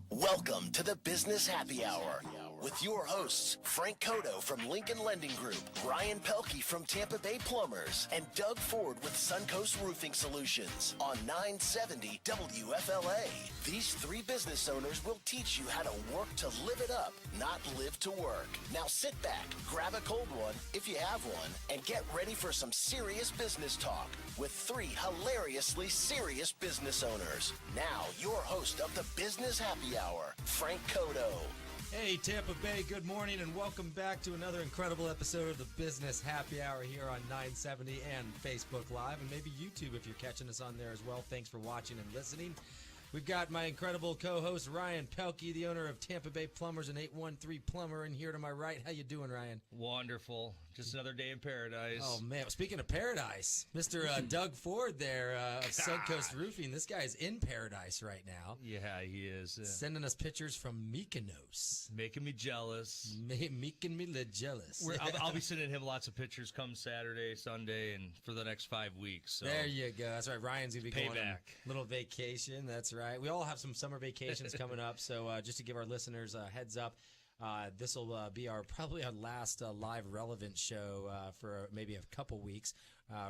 Welcome to the Business Happy Hour with your hosts, Frank Cotto from Lincoln Lending Group, Ryan Pelkey from Tampa Bay Plumbers, and Doug Ford with Suncoast Roofing Solutions on 970 WFLA. These three business owners will teach you how to work to live it up, not live to work. Now sit back, grab a cold one if you have one, and get ready for some serious business talk with three hilariously serious business owners. Now, your host of the Business Happy Hour, Frank Cotto. Hey, Tampa Bay, good morning, and welcome back to another incredible episode of the Business Happy Hour here on 970 and Facebook Live, and maybe YouTube if you're catching us on there as well. Thanks for watching and listening. We've got my incredible co-host, Ryan Pelkey, the owner of Tampa Bay Plumbers and 813 Plumber, and here to my right. How you doing, Ryan? Wonderful. Just another day in paradise. Oh, man. Speaking of paradise, Mr. Doug Ford there of Suncoast Roofing. This guy's in paradise right now. Yeah, he is. Sending us pictures from Mykonos. Making me jealous. Making me jealous. I'll be sending him lots of pictures come Saturday, Sunday, and for the next 5 weeks. So. There you go. That's right. Ryan's going to be going on Payback. a little vacation. That's right. We all have some summer vacations coming up. So just to give our listeners a heads up, this will be probably our last live relevant show for maybe a couple weeks.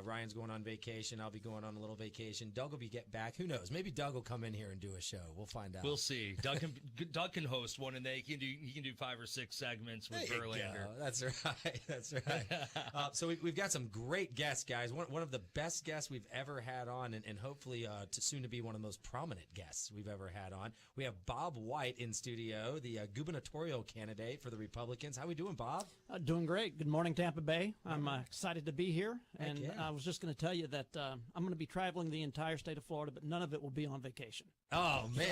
Ryan's going on vacation. I'll be going on a little vacation. Doug will get back. Who knows? Maybe Doug will come in here and do a show. We'll find out. We'll see. Doug can host one, and he can do 5 or 6 segments with Verlander. That's right. That's right. So we've got some great guests, guys. One of the best guests we've ever had on, and hopefully soon to be one of the most prominent guests we've ever had on. We have Bob White in studio, the gubernatorial candidate for the Republicans. How we doing, Bob? Doing great. Good morning, Tampa Bay. I'm excited to be here, and I was just going to tell you that I'm going to be traveling the entire state of Florida, but none of it will be on vacation. Oh man,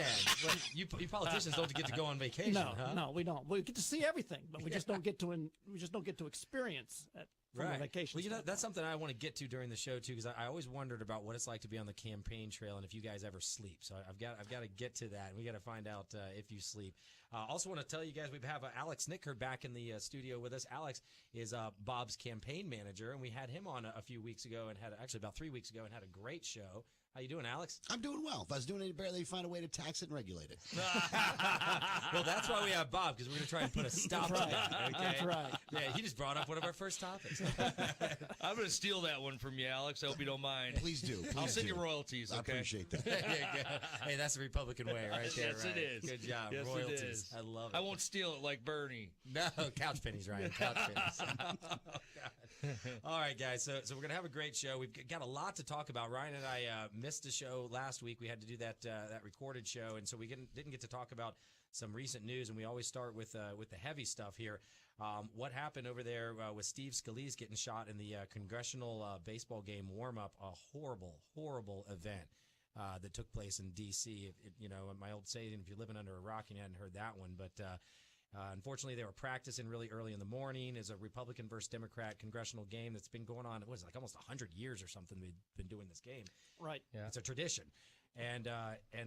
well, you politicians don't get to go on vacation. No, we don't. We get to see everything, but we just don't get to experience it from a vacation. Well, that's something I want to get to during the show too, because I always wondered about what it's like to be on the campaign trail and if you guys ever sleep. So I've got to get to that, and we got to find out if you sleep. Also want to tell you guys we have Alex Nicker back in the studio with us. Alex is Bob's campaign manager, and we had him on a few weeks ago and actually about 3 weeks ago and had a great show. How you doing, Alex? I'm doing well. If I was doing any better, they'd find a way to tax it and regulate it. Well, that's why we have Bob, because we're going to try and put a stop to that. Okay? That's right. Yeah, he just brought up one of our first topics. I'm going to steal that one from you, Alex. I hope you don't mind. Please do. I'll send you royalties, okay? I appreciate that. There you go. Hey, that's the Republican way right there. Yes, right? it is. Good job. Yes, Royalties. it is. I love it. I won't steal it like Bernie. No, couch pennies, Ryan. Couch pennies. Oh, God. All right, guys. So we're going to have a great show. We've got a lot to talk about. Ryan and I missed a show last week. We had to do that recorded show, and so we didn't get to talk about some recent news, and we always start with the heavy stuff here. What happened over there with Steve Scalise getting shot in the congressional baseball game warm-up, a horrible, horrible event that took place in D.C. My old saying, if you're living under a rock, you hadn't heard that one, but unfortunately, they were practicing really early in the morning. It's a Republican versus Democrat congressional game that's been going on. It was like almost 100 years or something they've been doing this game. Right. Yeah. It's a tradition. And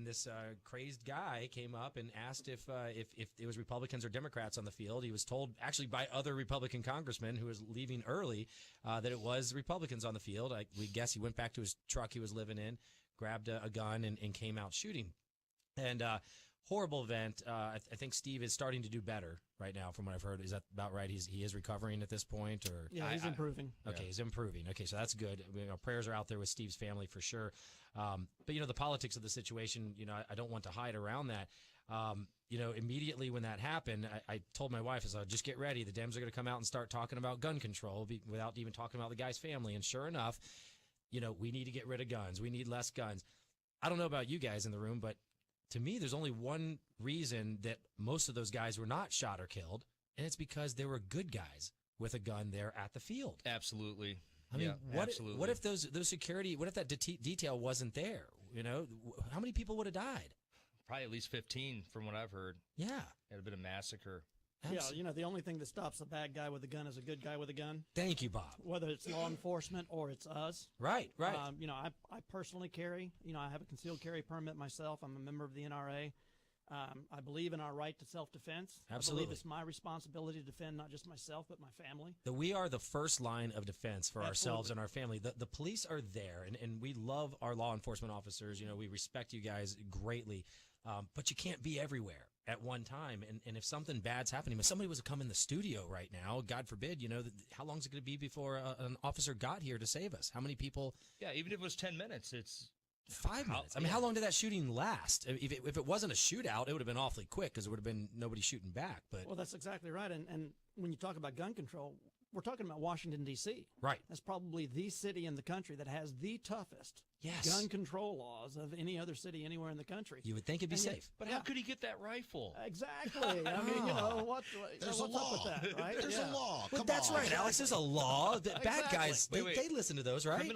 this crazed guy came up and asked if it was Republicans or Democrats on the field. He was told, actually by other Republican congressmen who was leaving early, that it was Republicans on the field. We guess he went back to his truck he was living in, grabbed a gun, and came out shooting. And horrible event. I think Steve is starting to do better right now, from what I've heard. Is that about right? He is recovering at this point, or yeah, he's improving. Okay, he's improving. Okay, so that's good. Prayers are out there with Steve's family for sure. But the politics of the situation, I don't want to hide around that. Immediately when that happened, I told my wife, I said, just get ready. The Dems are going to come out and start talking about gun control without even talking about the guy's family. And sure enough, we need to get rid of guns. We need less guns. I don't know about you guys in the room, but to me, there's only one reason that most of those guys were not shot or killed, and it's because there were good guys with a gun there at the field. Absolutely. I mean, absolutely. What if those security? What if that detail wasn't there? How many people would have died? Probably at least 15, from what I've heard. Yeah, It had been a massacre. Yeah, the only thing that stops a bad guy with a gun is a good guy with a gun. Thank you, Bob. Whether it's law enforcement or it's us. Right. I personally carry, I have a concealed carry permit myself. I'm a member of the NRA. I believe in our right to self-defense. Absolutely. I believe it's my responsibility to defend not just myself, but my family. We are the first line of defense for ourselves Absolutely. and our family. The police are there, and we love our law enforcement officers. We respect you guys greatly. but you can't be everywhere at one time. And if something bad's happening, if somebody was to come in the studio right now, God forbid, how long is it going to be before an officer got here to save us? How many people? Yeah, even if it was 10 minutes, it's 5 minutes. I mean, how long did that shooting last? If it wasn't a shootout, it would have been awfully quick because it would have been nobody shooting back. But well, that's exactly right. And when you talk about gun control, we're talking about Washington, D.C. Right. That's probably the city in the country that has the toughest gun control laws of any other city anywhere in the country. You would think it'd be safe. But how could he get that rifle? Exactly. I mean, what's up with that, right? There's a law. Well, that's right, Alex. There's a law. That bad guys, Wait. they listen to those, right?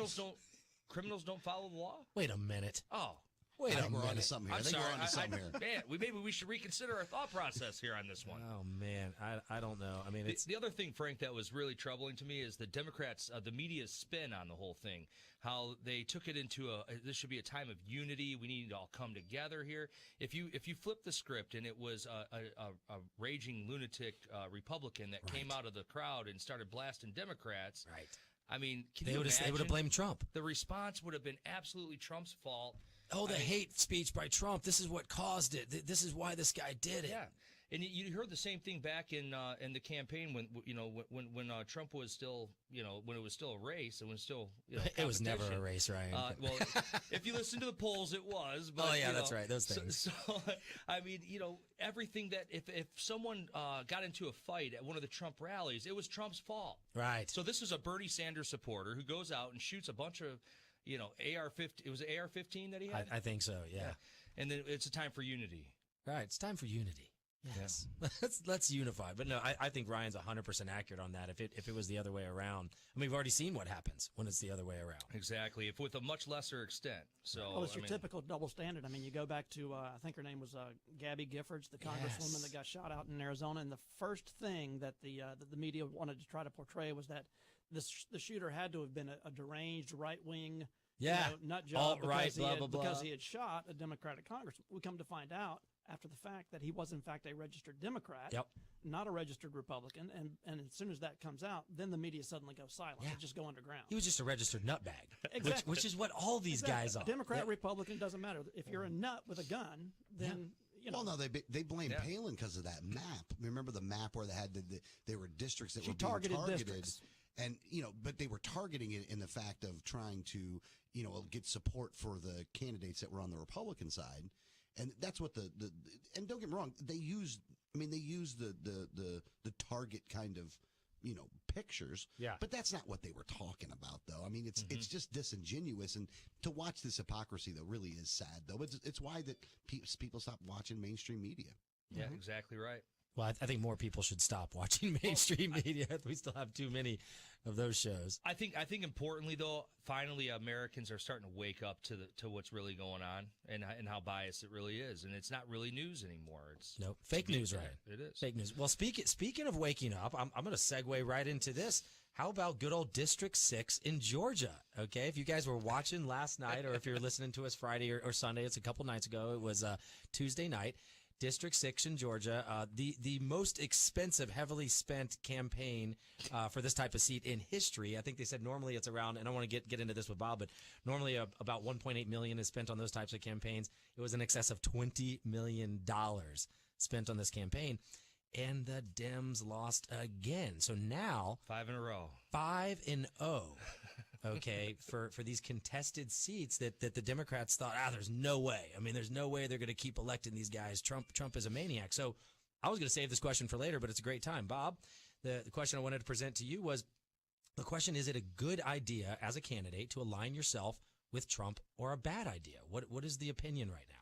Criminals don't follow the law? Wait a minute. Oh. Wait a We're on to minute. something here. I'm I think sorry. we're on to something here. Man, maybe we should reconsider our thought process here on this one. Oh, man. I don't know. I mean, it's The other thing, Frank, that was really troubling to me is the Democrats, the media's spin on the whole thing, how they took it into this should be a time of unity. We need to all come together here. If you flip the script and it was a raging lunatic Republican that came out of the crowd and started blasting Democrats, right. I mean, They would have blamed Trump. The response would have been absolutely Trump's fault. Oh, the hate speech by Trump. This is what caused it. This is why this guy did it. Yeah, and you heard the same thing back in the campaign when Trump was still when it was still a race and when still it was never a race, Ryan. Well, if you listen to the polls, it was. But, that's right. Those things. So I mean, everything that if someone got into a fight at one of the Trump rallies, it was Trump's fault. Right. So this is a Bernie Sanders supporter who goes out and shoots a bunch of AR-15. It was AR-15 that he had. I think so. Yeah. And then it's a time for unity. Right. It's time for unity. Yes. Yeah. let's unify. But no, I think Ryan's 100% accurate on that. If it was the other way around, I mean, we've already seen what happens when it's the other way around. Exactly. If with a much lesser extent. So it's your typical double standard. I mean, you go back to I think her name was Gabby Giffords, the congresswoman that got shot out in Arizona, and the first thing that the media wanted to try to portray was that the shooter had to have been a deranged right-wing nut job because he had shot a Democratic congressman. We come to find out after the fact that he was in fact a registered Democrat, not a registered Republican, and as soon as that comes out, then the media suddenly goes silent. They just go underground. He was just a registered nutbag, exactly. which is what all these guys are. Democrat, Republican, doesn't matter. If you're a nut with a gun, then Well, no, they blame Palin because of that map. Remember the map where they had there were districts that were being targeted. Districts. And, but they were targeting it in the fact of trying to, get support for the candidates that were on the Republican side. And that's what and don't get me wrong, they used the target kind of, pictures. Yeah. But that's not what they were talking about, though. I mean, it's just disingenuous. And to watch this hypocrisy, though, really is sad, though. It's why that people stop watching mainstream media. Yeah, exactly right. Well, I think more people should stop watching mainstream media. We still have too many of those shows. I think importantly, though, finally Americans are starting to wake up to what's really going on and how biased it really is, and it's not really news anymore. It's fake news, Ryan. It is fake news. Well, speaking of waking up, I'm going to segue right into this. How about good old District 6 in Georgia? Okay, if you guys were watching last night, or if you're listening to us Friday or Sunday, it's a couple nights ago. It was Tuesday night. District 6 in Georgia, the most expensive, heavily spent campaign for this type of seat in history. I think they said normally it's around, and I want to get into this with Bob, but normally about $1.8 million is spent on those types of campaigns. It was in excess of $20 million spent on this campaign, and the Dems lost again. So now 5 in a row, 5-0. Okay, for these contested seats that the Democrats thought, there's no way. I mean, there's no way they're going to keep electing these guys. Trump is a maniac. So I was going to save this question for later, but it's a great time. Bob, the question I wanted to present to you was, the question, is it a good idea as a candidate to align yourself with Trump, or a bad idea? What is the opinion right now?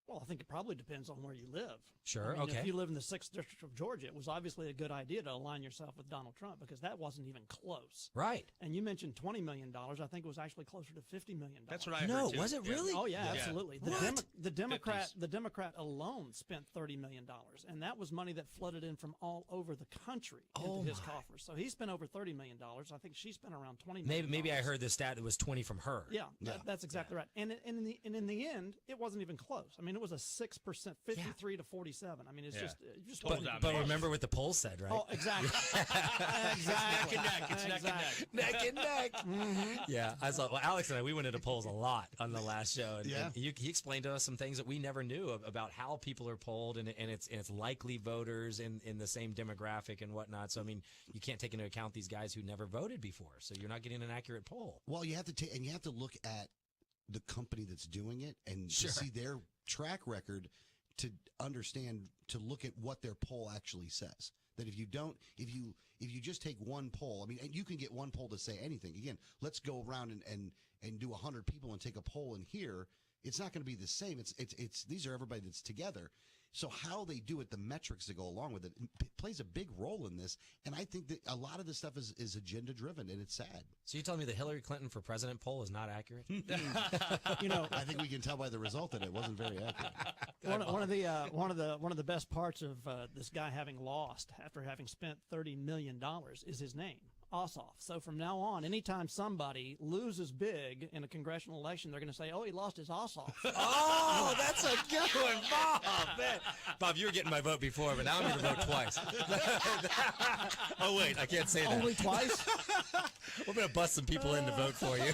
Well, I think it probably depends on where you live. Sure, I mean, okay. If you live in the 6th District of Georgia, it was obviously a good idea to align yourself with Donald Trump, because that wasn't even close. Right. And you mentioned $20 million. I think it was actually closer to $50 million. That's what I heard, No, too. was it really? Oh, yeah, absolutely. The Democrat 50s. alone spent $30 million, and that was money that flooded in from all over the country into his coffers. So he spent over $30 million. I think she spent around $20 million. Maybe I heard the stat, it was 20 from her. Yeah, that's exactly right. And in the end, it wasn't even close. I mean, it was a 6%, 53 to 47. I mean, it's just Total totally. But remember what the poll said, right? Oh, exactly. Exactly. Neck and neck. Yeah, I saw. Well, Alex and I, we went into polls a lot on the last show, and, Yeah. and he explained to us some things that we never knew about how people are polled, and it's likely voters in the same demographic and whatnot. So I mean, you can't take into account these guys who never voted before, so you're not getting an accurate poll. Well, you have to take, and you have to look at the company that's doing it and to see their track record to understand, to look at what their poll actually says. That if you just take one poll, I mean, and you can get one poll to say anything. Again, let's go around and do 100 people and take a poll in here. It's not going to be the same. It's these are everybody that's together. So how they do it, the metrics that go along with it, plays a big role in this. And I think that a lot of this stuff is agenda driven, and it's sad. So you telling me the Hillary Clinton for president poll is not accurate? I think we can tell by the result that it wasn't very accurate. One of the best parts of this guy having lost after having spent $30 million is his name, Ossoff. So from now on, anytime somebody loses big in a congressional election, they're going to say, "Oh, he lost his Ossoff." Oh, that's a good one, Bob. Man. Bob, you were getting my vote before, but now I'm going to vote twice. Oh, wait, I can't say that. Only twice? We're going to bust some people in to vote for you.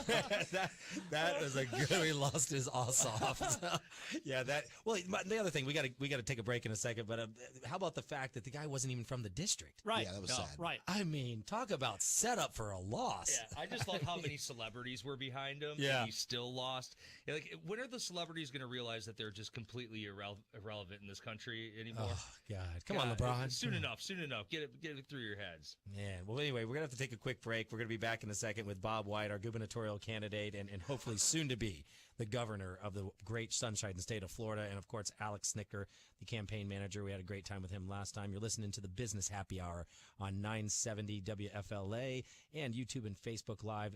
that was a good. He lost his ass off. So, yeah, that. Well, the other thing, we got to take a break in a second. But how about the fact that the guy wasn't even from the district? Right. Yeah, that was sad. Right. I mean, talk about set up for a loss. Yeah, I just love how many celebrities were behind him. Yeah. And he still lost. Yeah, like, when are the celebrities going to realize that they're just completely irrelevant in this country anymore? Oh God! Come on, LeBron. Soon enough. Get it through your heads. Man, well, anyway, we're gonna have to take a quick break. We're gonna be back in a second with Bob White, our gubernatorial candidate, and hopefully soon to be the governor of the great Sunshine State of Florida, and of course Alex Snicker, the campaign manager. We had a great time with him last time. You're listening to the Business Happy Hour on 970 WFLA and YouTube and Facebook Live.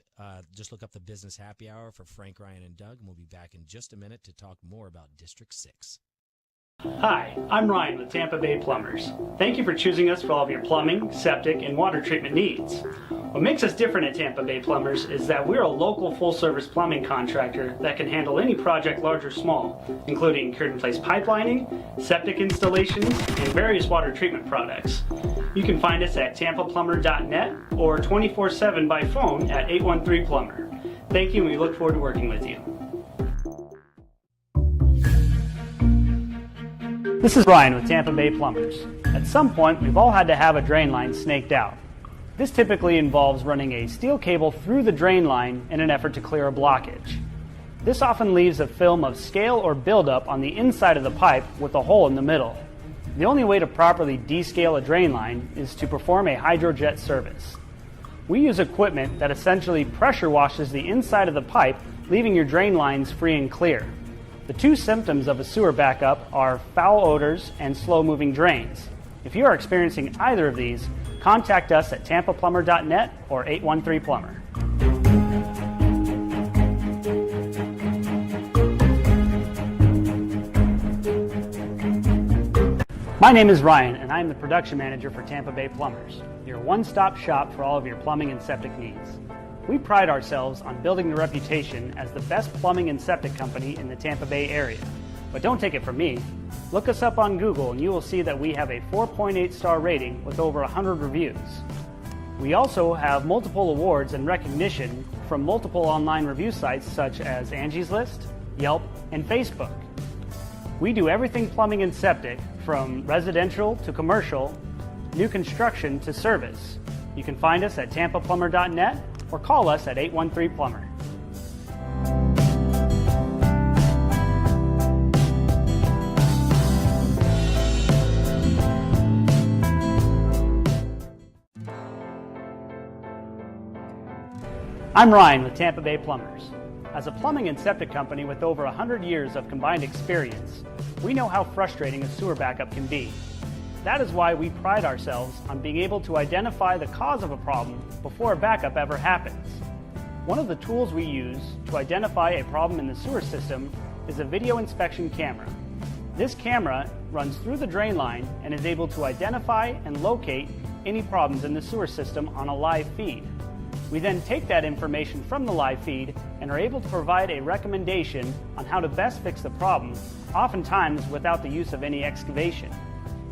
Just look up the Business Happy Hour for Frank, Ryan, and Doug, and we'll be back in just a minute to talk more about District 6. Hi, I'm Ryan with Tampa Bay Plumbers. Thank you for choosing us for all of your plumbing, septic, and water treatment needs. What makes us different at Tampa Bay Plumbers is that we're a local full-service plumbing contractor that can handle any project, large or small, including cured-in-place pipelining, septic installations, and various water treatment products. You can find us at tampaplumber.net or 24/7 by phone at 813-PLUMBER. Thank you, and we look forward to working with you. This is Ryan with Tampa Bay Plumbers. At some point, we've all had to have a drain line snaked out. This typically involves running a steel cable through the drain line in an effort to clear a blockage. This often leaves a film of scale or buildup on the inside of the pipe with a hole in the middle. The only way to properly descale a drain line is to perform a hydrojet service. We use equipment that essentially pressure washes the inside of the pipe, leaving your drain lines free and clear. The two symptoms of a sewer backup are foul odors and slow-moving drains. If you are experiencing either of these, contact us at tampaplumber.net or 813-PLUMBER. My name is Ryan, and I am the production manager for Tampa Bay Plumbers, your one-stop shop for all of your plumbing and septic needs. We pride ourselves on building the reputation as the best plumbing and septic company in the Tampa Bay area. But don't take it from me. Look us up on Google and you will see that we have a 4.8 star rating with over 100 reviews. We also have multiple awards and recognition from multiple online review sites such as Angie's List, Yelp, and Facebook. We do everything plumbing and septic, from residential to commercial, new construction to service. You can find us at tampaplumber.net or call us at 813-PLUMBER. I'm Ryan with Tampa Bay Plumbers. As a plumbing and septic company with over 100 years of combined experience, we know how frustrating a sewer backup can be. That is why we pride ourselves on being able to identify the cause of a problem before a backup ever happens. One of the tools we use to identify a problem in the sewer system is a video inspection camera. This camera runs through the drain line and is able to identify and locate any problems in the sewer system on a live feed. We then take that information from the live feed and are able to provide a recommendation on how to best fix the problem, oftentimes without the use of any excavation.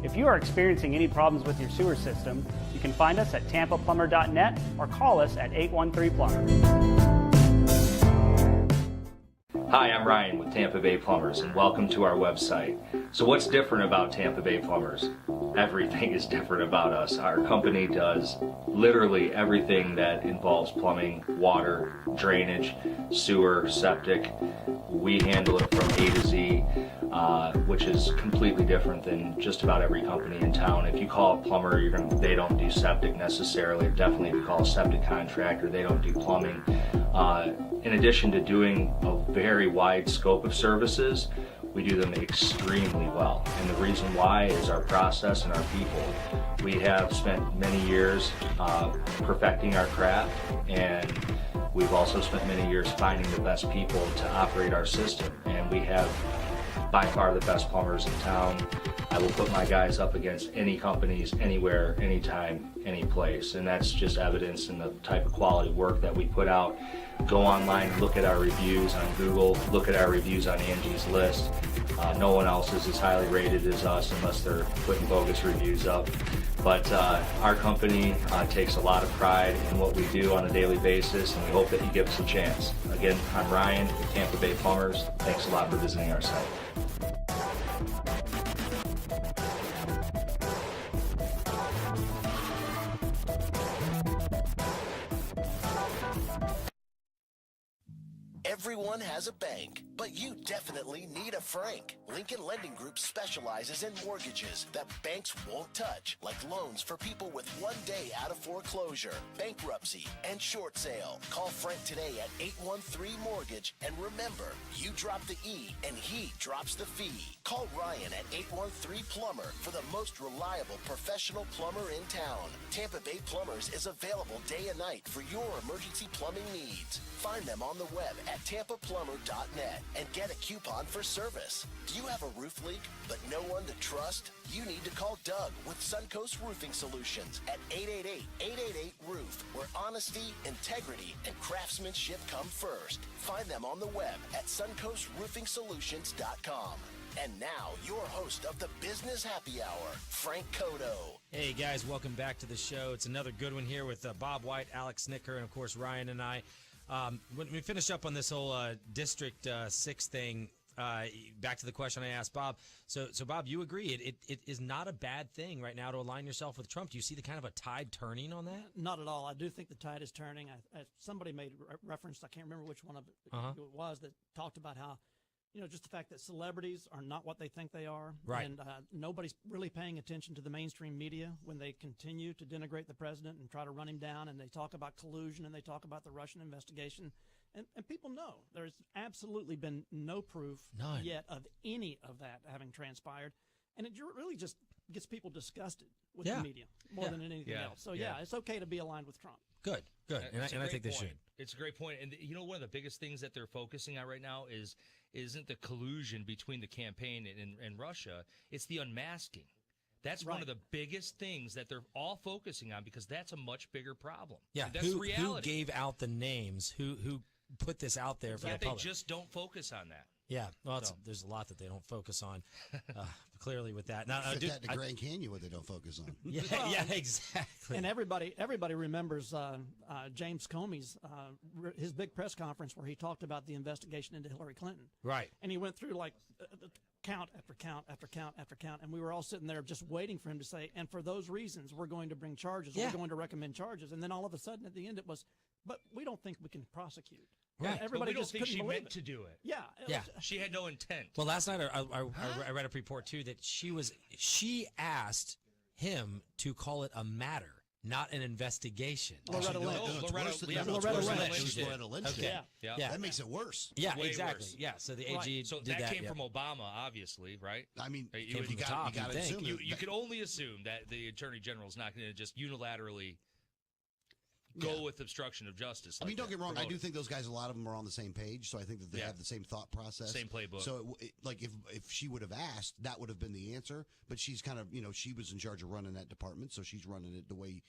If you are experiencing any problems with your sewer system, you can find us at tampaplumber.net or call us at 813-PLUMBER. Hi, I'm Ryan with Tampa Bay Plumbers, and welcome to our website. So what's different about Tampa Bay Plumbers? Everything is different about us. Our company does literally everything that involves plumbing, water, drainage, sewer, septic. We handle it from A to Z, which is completely different than just about every company in town. If you call a plumber, they don't do septic necessarily. Definitely if you call a septic contractor, they don't do plumbing. In addition to doing a very wide scope of services, we do them extremely well. And the reason why is our process and our people. We have spent many years perfecting our craft, and we've also spent many years finding the best people to operate our system. And we have by far the best plumbers in town. I will put my guys up against any companies, anywhere, anytime, any place. And that's just evidence in the type of quality work that we put out. Go online, look at our reviews on Google, look at our reviews on Angie's List. No one else is as highly rated as us unless they're putting bogus reviews up. But our company takes a lot of pride in what we do on a daily basis, and we hope that you give us a chance. Again, I'm Ryan with Tampa Bay Plumbers. Thanks a lot for visiting our site. Everyone has a bank, but you definitely need a Frank. Lincoln Lending Group specializes in mortgages that banks won't touch, like loans for people with 1 day out of foreclosure, bankruptcy, and short sale. Call Frank today at 813-MORTGAGE, and remember, you drop the E and he drops the fee. Call Ryan at 813-PLUMBER for the most reliable professional plumber in town. Tampa Bay Plumbers is available day and night for your emergency plumbing needs. Find them on the web at tampaplumber.net and get a coupon for service. Do you have a roof leak but no one to trust? You need to call Doug with Suncoast Roofing Solutions at 888-888-ROOF, where honesty, integrity, and craftsmanship come first. Find them on the web at suncoastroofingsolutions.com. And now, your host of the Business Happy Hour, Frank Cotto. Hey, guys, welcome back to the show. It's another good one here with Bob White, Alex Snicker, and, of course, Ryan and I. When we finish up on this whole District 6 thing, back to the question I asked Bob. So Bob, you agree it is not a bad thing right now to align yourself with Trump. Do you see the kind of a tide turning on that? Not at all. I do think the tide is turning. Somebody made reference, I can't remember which one of it was, that talked about how, just the fact that celebrities are not what they think they are. Right. And nobody's really paying attention to the mainstream media when they continue to denigrate the president and try to run him down, and they talk about collusion and they talk about the Russian investigation. And people know there's absolutely been no proof yet of any of that having transpired. And it really just gets people disgusted with the media more than anything else. So, it's okay to be aligned with Trump. Good. And I think they should. It's a great point. And, one of the biggest things that they're focusing on right now isn't the collusion between the campaign and Russia. It's the unmasking. That's one of the biggest things that they're all focusing on, because that's a much bigger problem. Yeah, that's reality. Who gave out the names? Who put this out there for the public? They just don't focus on that. Yeah, well, there's a lot that they don't focus on, clearly with that. Now, that in the Grand Canyon, what they don't focus on. Yeah, exactly. And everybody remembers James Comey's his big press conference where he talked about the investigation into Hillary Clinton. Right. And he went through count after count after count after count, and we were all sitting there just waiting for him to say, and for those reasons, we're going to bring charges. We're going to recommend charges. And then all of a sudden, at the end, it was, but we don't think we can prosecute. Right. Everybody but we don't just think couldn't she believe meant it. to do it. Yeah. She had no intent. Well, last night I read a report too that she asked him to call it a matter, not an investigation. Loretta Lynch. Loretta Lynch. Okay. Yeah. That makes it worse. Yeah, Way exactly. worse. Yeah, so the AG So did that that came from Obama, obviously, right? I mean, you from the top, got to you'd think. assume You could only assume that the Attorney General is not going to just unilaterally go with obstruction of justice. I mean, don't get me wrong. I do think those guys, a lot of them are on the same page, so I think that they have the same thought process. Same playbook. So, if she would have asked, that would have been the answer. But she's kind of, she was in charge of running that department, so she's running it the way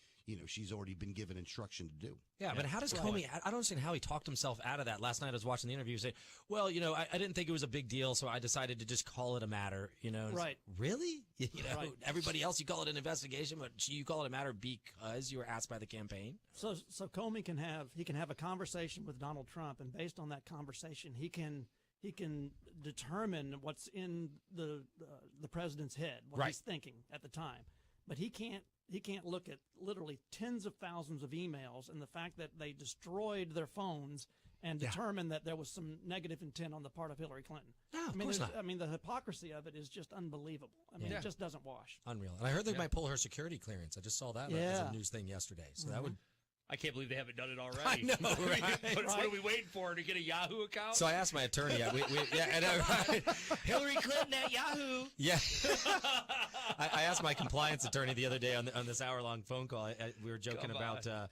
she's already been given instruction to do. Yeah, but how does Comey? I don't understand how he talked himself out of that. Last night I was watching the interview, saying, "Well, I didn't think it was a big deal, so I decided to just call it a matter." Right? Really? Right. Everybody else, you call it an investigation, but you call it a matter because you were asked by the campaign. So Comey can have a conversation with Donald Trump, and based on that conversation, he can determine what's in the president's head, what he's thinking at the time, but he can't look at literally tens of thousands of emails and the fact that they destroyed their phones and determine that there was some negative intent on the part of Hillary Clinton. No, of course not. I mean, the hypocrisy of it is just unbelievable. I mean, it just doesn't wash. Unreal. And I heard they might pull her security clearance. I just saw that as a news thing yesterday. So that would. I can't believe they haven't done it already. I know, right? What are we waiting for, to get a Yahoo account? So I asked my attorney. Hillary Clinton at Yahoo. Yeah. I asked my compliance attorney the other day on this hour-long phone call. We were joking about if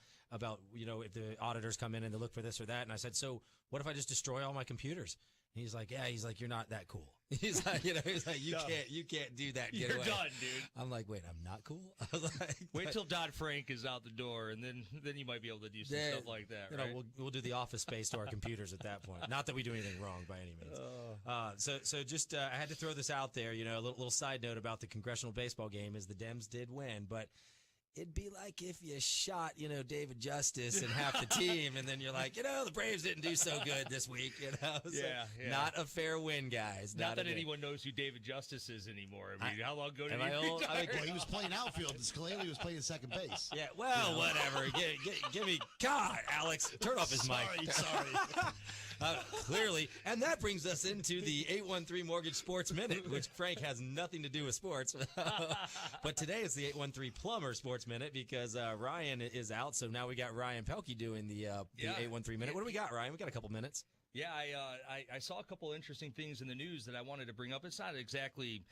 the auditors come in and they look for this or that, and I said, so what if I just destroy all my computers? And he's like, you're not that cool. He's like, you can't do that. You're done, dude. I'm like, wait, I'm not cool. I was like, wait till Dodd-Frank is out the door, and then you might be able to do some stuff like that. Right? We'll do the Office space to our computers at that point. Not that we do anything wrong by any means. So just I had to throw this out there. A little side note about the congressional baseball game is the Dems did win, but it'd be like if you shot, David Justice and half the team, and then you're like, the Braves didn't do so good this week. So not a fair win, guys. Not that anyone knows who David Justice is anymore. I mean, how long ago did he retire? Well, he was playing outfield. Scalia was playing second base. Yeah, well, whatever. Give me, God, Alex, turn off his mic. Sorry. Clearly. And that brings us into the 813 Mortgage Sports Minute, which, Frank, has nothing to do with sports. But today it's the 813 Plumber Sports Minute because Ryan is out. So now we got Ryan Pelkey doing the 813 Minute. What do we got, Ryan? We got a couple minutes. Yeah, I saw a couple interesting things in the news that I wanted to bring up. It's not exactly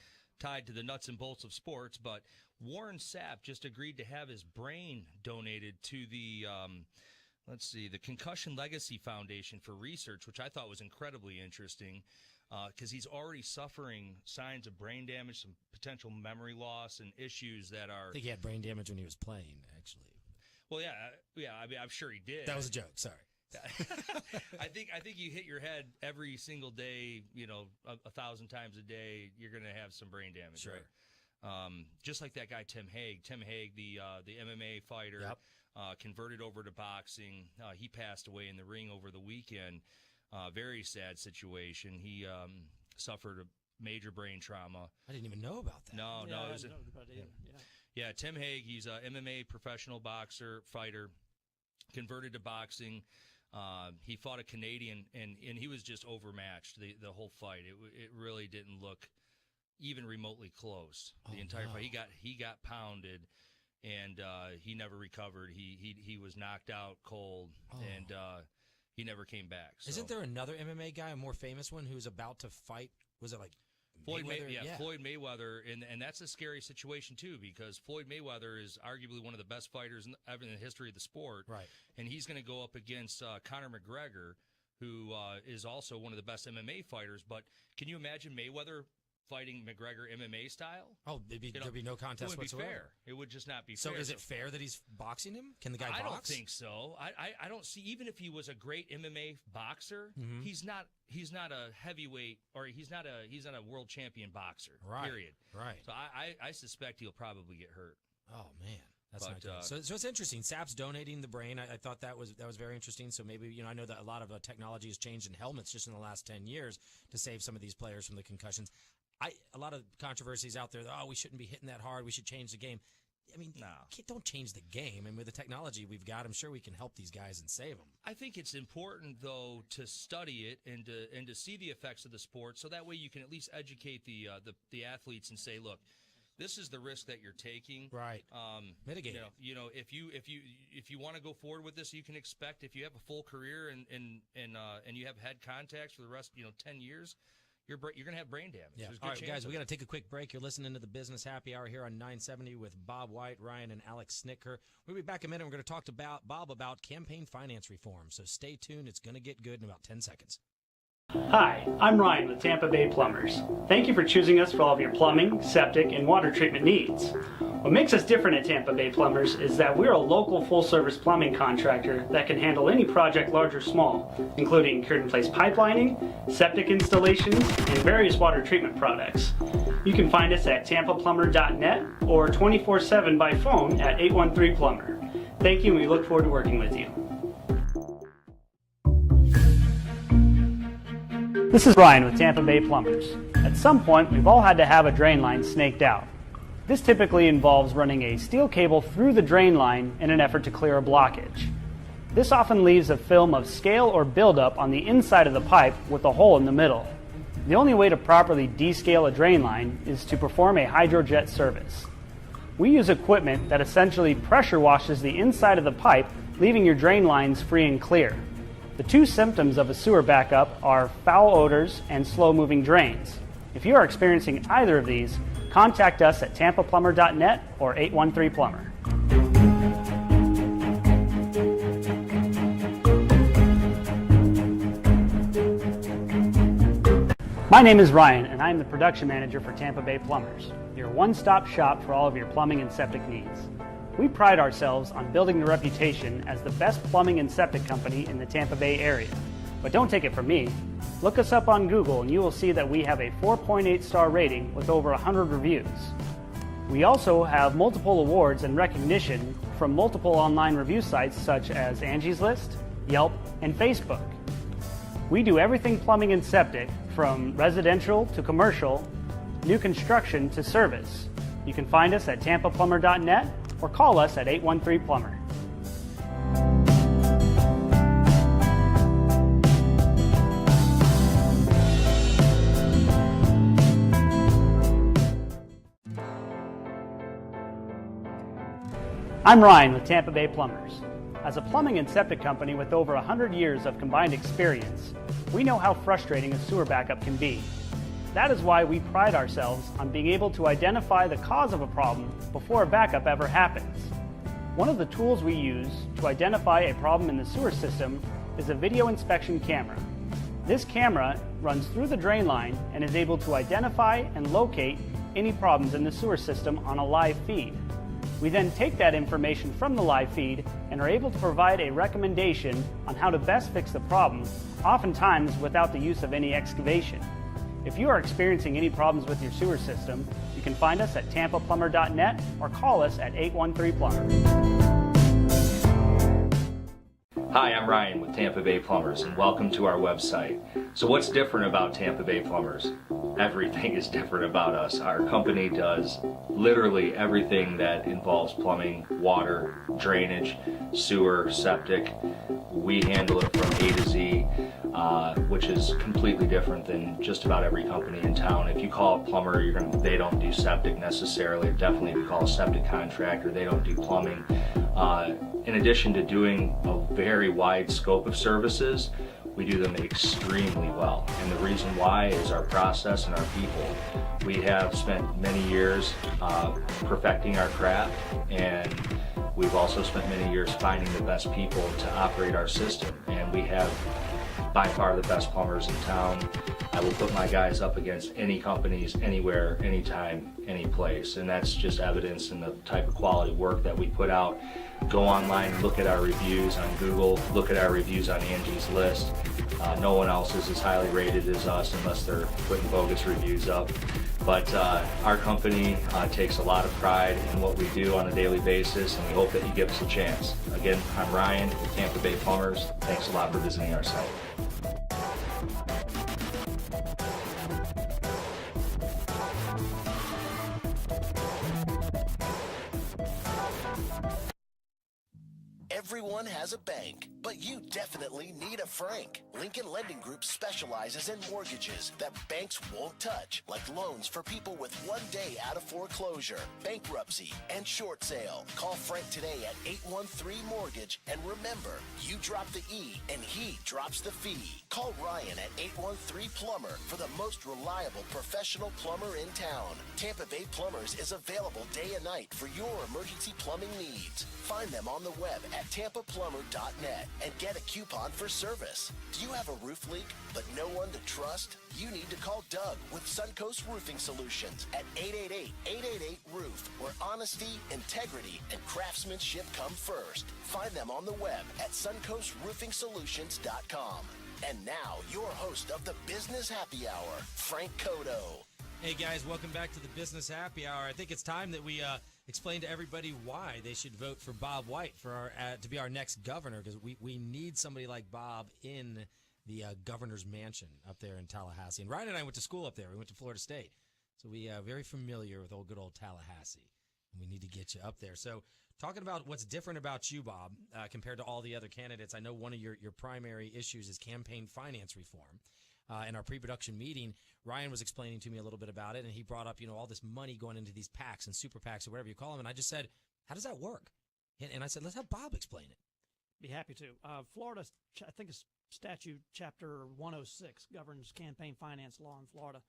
tied to the nuts and bolts of sports, but Warren Sapp just agreed to have his brain donated to the the Concussion Legacy Foundation for research, which I thought was incredibly interesting because he's already suffering signs of brain damage, some potential memory loss, and issues that are. I think he had brain damage when he was playing, actually. Well, yeah. I mean, I'm sure he did. That was a joke. Sorry. I think you hit your head every single day, 1,000 times a day, you're going to have some brain damage, sure. Right? Just like that guy Tim Hague. Tim Hague, the MMA fighter, converted over to boxing. He passed away in the ring over the weekend. Very sad situation. He suffered a major brain trauma. I didn't even know about that. No, yeah, it was yeah. Tim Hague, he's a MMA professional boxer, fighter, converted to boxing. He fought a Canadian, and he was just overmatched the whole fight. It really didn't look even remotely close. The entire fight, he got pounded, and he never recovered. He was knocked out cold, and he never came back. So. Isn't there another MMA guy, a more famous one, who's about to fight? Was it like Floyd Mayweather? Floyd Mayweather, and that's a scary situation too because Floyd Mayweather is arguably one of the best fighters ever in the history of the sport. Right. And he's going to go up against Conor McGregor, who is also one of the best MMA fighters. But can you imagine Mayweather fighting McGregor MMA style? Oh, there'd be no contest whatsoever. Fair. It would just not be fair. So is it fair that he's boxing him? Can the guy box? I don't think so. I don't see, even if he was a great MMA boxer, he's not a heavyweight, or he's not a world champion boxer. Right. Period. Right. So I suspect he'll probably get hurt. Oh man. That's not good. So it's interesting. Sapp's donating the brain. I thought that was very interesting. So maybe, I know that a lot of technology has changed in helmets just in the last 10 years to save some of these players from the concussions. A lot of controversies out there. We shouldn't be hitting that hard. We should change the game. I mean, don't change the game. And with the technology we've got, I'm sure we can help these guys and save them. I think it's important, though, to study it and to see the effects of the sport, so that way you can at least educate the athletes and say, look, this is the risk that you're taking. Right. Mitigate. If you want to go forward with this, you can expect if you have a full career and you have head contacts for the rest, 10 years. You're going to have brain damage. Yeah. All right, guys, we got to take a quick break. You're listening to the Business Happy Hour here on 970 with Bob White, Ryan, and Alex Snicker. We'll be back in a minute. We're going to talk to Bob about campaign finance reform. So stay tuned. It's going to get good in about 10 seconds. Hi, I'm Ryan with Tampa Bay Plumbers. Thank you for choosing us for all of your plumbing, septic, and water treatment needs. What makes us different at Tampa Bay Plumbers is that we're a local full-service plumbing contractor that can handle any project large or small, including cured-in-place pipelining, septic installations, and various water treatment products. You can find us at tampaplumber.net or 24/7 by phone at 813-PLUMBER. Thank you, and we look forward to working with you. This is Ryan with Tampa Bay Plumbers. At some point, we've all had to have a drain line snaked out. This typically involves running a steel cable through the drain line in an effort to clear a blockage. This often leaves a film of scale or buildup on the inside of the pipe with a hole in the middle. The only way to properly descale a drain line is to perform a hydrojet service. We use equipment that essentially pressure washes the inside of the pipe, leaving your drain lines free and clear. The two symptoms of a sewer backup are foul odors and slow-moving drains. If you are experiencing either of these, contact us at tampaplumber.net or 813-PLUMBER. My name is Ryan, and I'm the production manager for Tampa Bay Plumbers, your one-stop shop for all of your plumbing and septic needs. We pride ourselves on building the reputation as the best plumbing and septic company in the Tampa Bay area. But don't take it from me. Look us up on Google and you will see that we have a 4.8 star rating with over 100 reviews. We also have multiple awards and recognition from multiple online review sites such as Angie's List, Yelp, and Facebook. We do everything plumbing and septic, from residential to commercial, new construction to service. You can find us at tampaplumber.net or call us at 813-PLUMBER. I'm Ryan with Tampa Bay Plumbers. As a plumbing and septic company with over 100 years of combined experience, we know how frustrating a sewer backup can be. That is why we pride ourselves on being able to identify the cause of a problem before a backup ever happens. One of the tools we use to identify a problem in the sewer system is a video inspection camera. This camera runs through the drain line and is able to identify and locate any problems in the sewer system on a live feed. We then take that information from the live feed and are able to provide a recommendation on how to best fix the problem, oftentimes without the use of any excavation. If you are experiencing any problems with your sewer system, you can find us at tampaplumber.net or call us at 813-PLUMBER. Hi, I'm Ryan with Tampa Bay Plumbers, and welcome to our website. So what's different about Tampa Bay Plumbers? Everything is different about us. Our company does literally everything that involves plumbing, water, drainage, sewer, septic. We handle it from A to Z, which is completely different than just about every company in town. If you call a plumber, they don't do septic necessarily. Definitely if you call a septic contractor, they don't do plumbing. In addition to doing a very wide scope of services, we do them extremely well. And the reason why is our process and our people. We have spent many years perfecting our craft, and we've also spent many years finding the best people to operate our system. And we have by far the best plumbers in town. I will put my guys up against any companies, anywhere, anytime, any place. And that's just evidence in the type of quality work that we put out. Go online, look at our reviews on Google, look at our reviews on Angie's List. No one else is as highly rated as us unless they're putting bogus reviews up. But our company takes a lot of pride in what we do on a daily basis, and we hope that you give us a chance. Again, I'm Ryan with Tampa Bay Plumbers. Thanks a lot for visiting our site. Everyone has a bank, but you definitely need a Frank. Lincoln Lending Group specializes in mortgages that banks won't touch, like loans for people with 1 day out of foreclosure, bankruptcy, and short sale. Call Frank today at 813-MORTGAGE, and remember, you drop the E and he drops the fee. Call Ryan at 813-PLUMBER for the most reliable professional plumber in town. Tampa Bay Plumbers is available day and night for your emergency plumbing needs. Find them on the web at Tampa tampaplumber.net and get a coupon for service. Do you have a roof leak but no one to trust? You need to call Doug with Suncoast Roofing Solutions at 888-888-ROOF, where honesty, integrity, and craftsmanship come first. Find them on the web at suncoastroofingsolutions.com. And now, your host of the Business Happy Hour, Frank Cotto. Hey guys, welcome back to the Business Happy Hour. I think it's time that we explain to everybody why they should vote for Bob White for our to be our next governor, because we need somebody like Bob in the governor's mansion up there in Tallahassee. And Ryan and I went to school up there. We went to Florida State, so we are very familiar with good old Tallahassee. And we need to get you up there. So talking about what's different about you, Bob, compared to all the other candidates, I know one of your primary issues is campaign finance reform. In our pre-production meeting, Ryan was explaining to me a little bit about it, and he brought up, all this money going into these PACs and super PACs or whatever you call them, and I just said, how does that work? And I said, let's have Bob explain it. Be happy to. Florida, I think it's statute chapter 106 governs campaign finance law in Florida.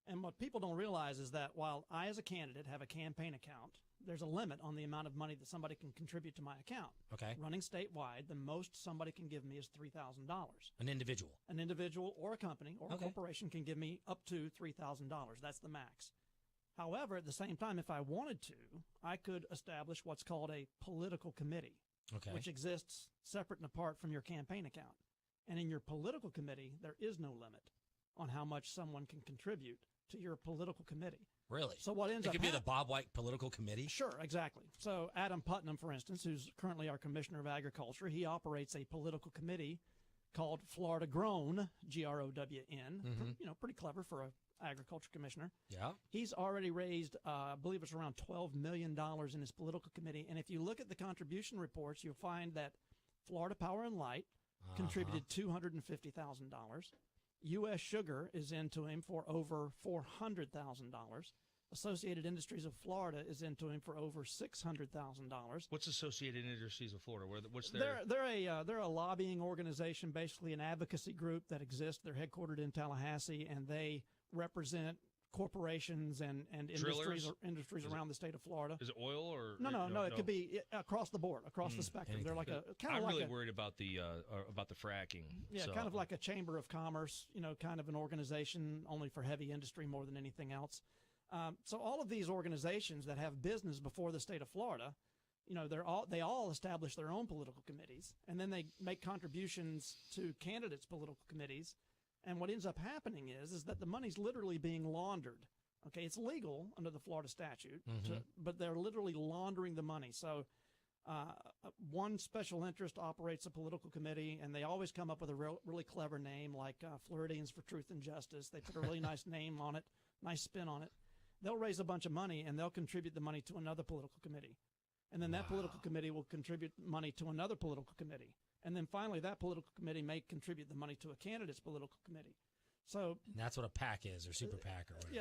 And what people don't realize is that while I, as a candidate, have a campaign account, there's a limit on the amount of money that somebody can contribute to my account. Okay. Running statewide, the most somebody can give me is $3,000. An individual. An individual or a company or a corporation can give me up to $3,000. That's the max. However, at the same time, if I wanted to, I could establish what's called a political committee, which exists separate and apart from your campaign account. And in your political committee, there is no limit on how much someone can contribute to your political committee. Really? So what ends up It could be the Bob White Political Committee? Sure, exactly. So Adam Putnam, for instance, who's currently our Commissioner of Agriculture, he operates a political committee called Florida Grown, G-R-O-W-N. Pretty clever for a agriculture commissioner. Yeah. He's already raised, I believe it's around $12 million in his political committee. And if you look at the contribution reports, you'll find that Florida Power and Light contributed $250,000. U.S. Sugar is into him for over $400,000. Associated Industries of Florida is into him for over $600,000. What's Associated Industries of Florida? What's their? They're a lobbying organization, basically an advocacy group that exists. They're headquartered in Tallahassee, and they represent corporations and industries around the state of Florida. Is it oil or no? It could be across the board, across the spectrum. They're like I'm really worried about the fracking. Yeah, so. kind of like a chamber of commerce. Kind of an organization only for heavy industry more than anything else. So all of these organizations that have business before the state of Florida, they all establish their own political committees, and then they make contributions to candidates' political committees. And what ends up happening is that the money's literally being laundered. Okay, it's legal under the Florida statute, but they're literally laundering the money. So one special interest operates a political committee, and they always come up with a really clever name, like Floridians for Truth and Justice. They put a really nice name on it, nice spin on it. They'll raise a bunch of money, and they'll contribute the money to another political committee. And then that political committee will contribute money to another political committee. And then finally, that political committee may contribute the money to a candidate's political committee. So and that's what a PAC is, or super PAC, or whatever.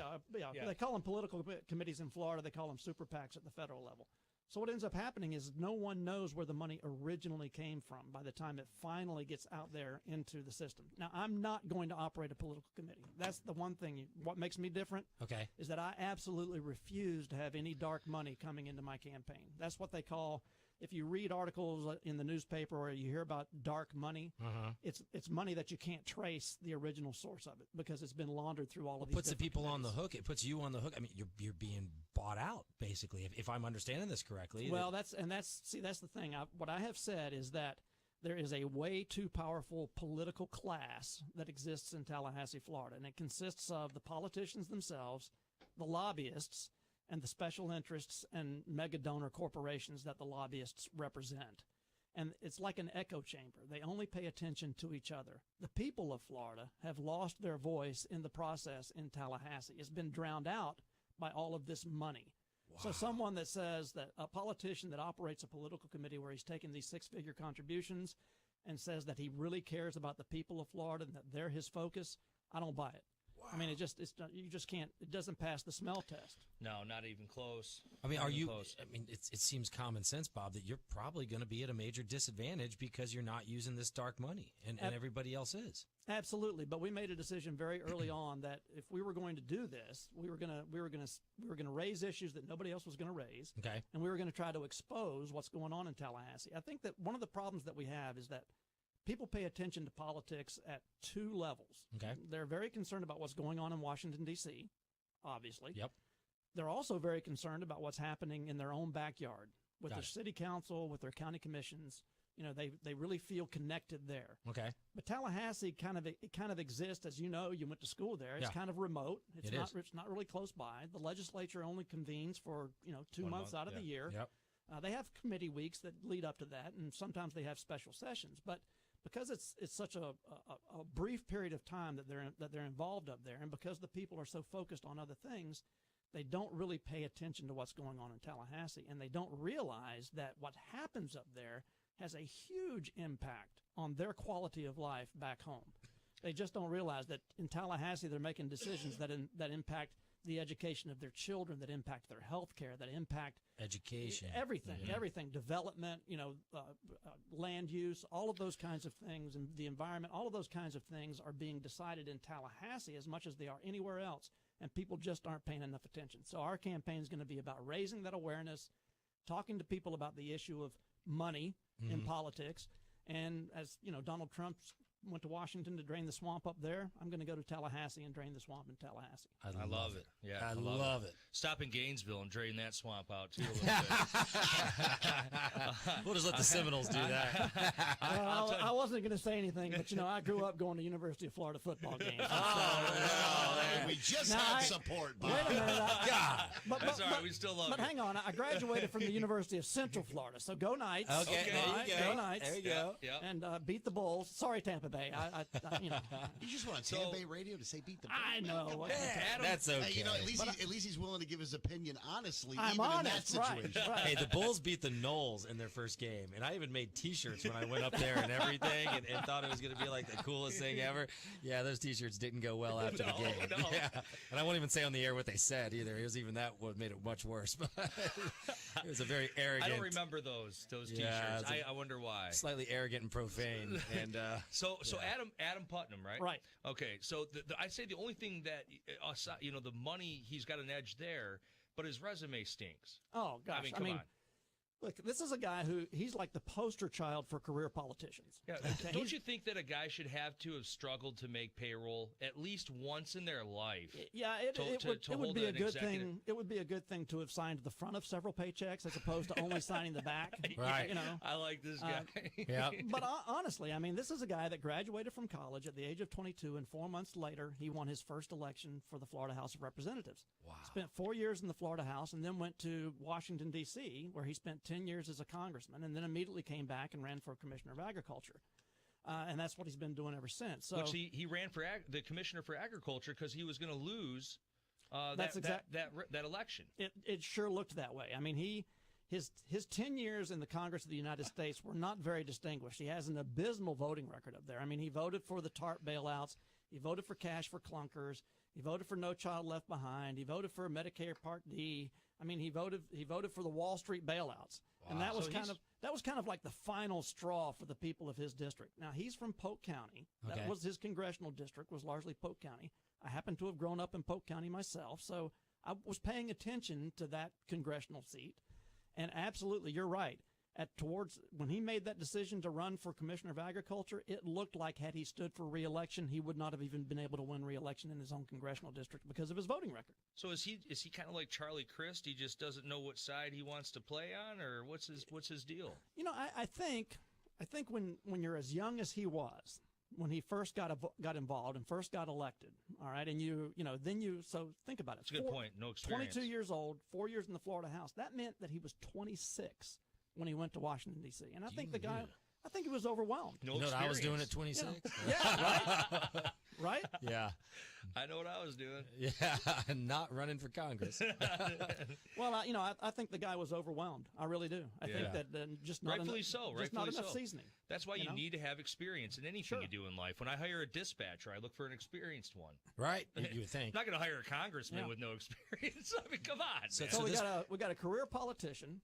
Yeah. They call them political committees in Florida. They call them super PACs at the federal level. So what ends up happening is no one knows where the money originally came from by the time it finally gets out there into the system. Now, I'm not going to operate a political committee. That's the one thing. What makes me different is that I absolutely refuse to have any dark money coming into my campaign. That's what they call, if you read articles in the newspaper or you hear about dark money, it's money that you can't trace the original source of it because it's been laundered through all of these. It puts the people on the hook. It puts you on the hook. I mean, you're being bought out, basically, if I'm understanding this correctly. Well, that's the thing. What I have said is that there is a way too powerful political class that exists in Tallahassee, Florida, and it consists of the politicians themselves, the lobbyists, and the special interests and mega donor corporations that the lobbyists represent. And it's like an echo chamber. They only pay attention to each other. The people of Florida have lost their voice in the process in Tallahassee. It's been drowned out by all of this money. Wow. So someone that says that a politician that operates a political committee where he's taking these six-figure contributions and says that he really cares about the people of Florida and that they're his focus, I don't buy it. Wow. I mean, you just can't. It doesn't pass the smell test. No, not even close. I mean, Not even close. it seems common sense, Bob, that you're probably going to be at a major disadvantage because you're not using this dark money, and everybody else is. Absolutely, but we made a decision very early on that if we were going to do this, we were going to raise issues that nobody else was going to raise. Okay. And we were going to try to expose what's going on in Tallahassee. I think that one of the problems that we have is that people pay attention to politics at two levels. Okay. They're very concerned about what's going on in Washington, D.C., obviously. Yep. They're also very concerned about what's happening in their own backyard with their Gotcha. city council, with their county commissions. You know, they really feel connected there. Okay. But Tallahassee kind of exists, as you know, you went to school there. It's kind of remote. It's not really close by. The legislature only convenes for 2 months out of the year. Yep. They have committee weeks that lead up to that, and sometimes they have special sessions. But because it's such a brief period of time that they're involved up there, and because the people are so focused on other things, they don't really pay attention to what's going on in Tallahassee, and they don't realize that what happens up there has a huge impact on their quality of life back home. They just don't realize that in Tallahassee they're making decisions that impact the education of their children, that impact their health care, that impact education, everything, development, land use, all of those kinds of things, and the environment, all of those kinds of things are being decided in Tallahassee as much as they are anywhere else, and people just aren't paying enough attention. So our campaign is going to be about raising that awareness, talking to people about the issue of money in politics, and as you know, Donald Trump went to Washington to drain the swamp up there. I'm going to go to Tallahassee and drain the swamp in Tallahassee. I love it. Yeah, I love it. Stop in Gainesville and drain that swamp out too. A little bit. We'll just let the Seminoles do that. I wasn't going to say anything, but I grew up going to University of Florida football games. We just had support, Bob. Wait a minute. That's all right. We still love But you. hang on. I graduated from the University of Central Florida, so go Knights. Okay, there you go. Go Knights. There you go. Yep. And beat the Bulls. Sorry, Tampa Bay. You just want on Tampa Bay radio to say beat the Bulls. I know. Yeah, that's okay. Hey, at least he's willing to give his opinion honestly, I'm even honest, in that situation. right. Hey, the Bulls beat the Knowles in their first game, and I even made T-shirts when I went up there and everything, and thought it was going to be like the coolest thing ever. Yeah, those T-shirts didn't go well after the game. No. Yeah, and I won't even say on the air what they said either. It was even that what made it much worse. But it was a very arrogant. I don't remember those T-shirts. Yeah, I wonder why. Slightly arrogant and profane, and So Adam Putnam, right? Right. Okay, so I say the only thing that the money, he's got an edge there, but his resume stinks. Oh, gosh. I mean, come on. Look, this is a guy he's like the poster child for career politicians. Yeah, don't you think that a guy should have to have struggled to make payroll at least once in their life? Yeah, it would be a good thing. It would be a good thing to have signed the front of several paychecks as opposed to only signing the back. Right. I like this guy. yeah. But honestly, I mean, this is a guy that graduated from college at the age of 22, and 4 months later, he won his first election for the Florida House of Representatives. Wow. Spent 4 years in the Florida House, and then went to Washington, D.C., where he spent 10 years as a congressman, and then immediately came back and ran for Commissioner of Agriculture. And that's what he's been doing ever since. So Which he ran for the Commissioner for Agriculture because he was going to lose that election. It sure looked that way. I mean, his 10 years in the Congress of the United States were not very distinguished. He has an abysmal voting record up there. I mean, he voted for the TARP bailouts. He voted for cash for clunkers. He voted for No Child Left Behind. He voted for Medicare Part D. I mean, he voted for the Wall Street bailouts. Wow. And that was kind of like the final straw for the people of his district. Now, he's from Polk County. Okay. That was his congressional district, was largely Polk County. I happen to have grown up in Polk County myself, so I was paying attention to that congressional seat. And absolutely, you're right. When he made that decision to run for Commissioner of Agriculture, it looked like had he stood for re-election, he would not have even been able to win re-election in his own congressional district because of his voting record. So is he kind of like Charlie Crist? He just doesn't know what side he wants to play on, or what's his deal? I think when you're as young as he was, when he first got involved and first got elected, all right, and so think about it. It's a good point. No experience. 22 years old, 4 years in the Florida House. That meant that he was 26 when he went to Washington, D.C. And I think I think he was overwhelmed. No You know what I was doing at 26? Yeah, right. Right? Yeah. I know what I was doing. Yeah, not running for Congress. Well, I think the guy was overwhelmed. I really do. I think that just not Rightfully enough, so. just not Rightfully enough so. seasoning. That's why you know? need to have experience in anything you do in life. When I hire a dispatcher, I look for an experienced one. Right? You would think. I'm not going to hire a congressman with no experience. I mean, come on. So- man. So we got a career politician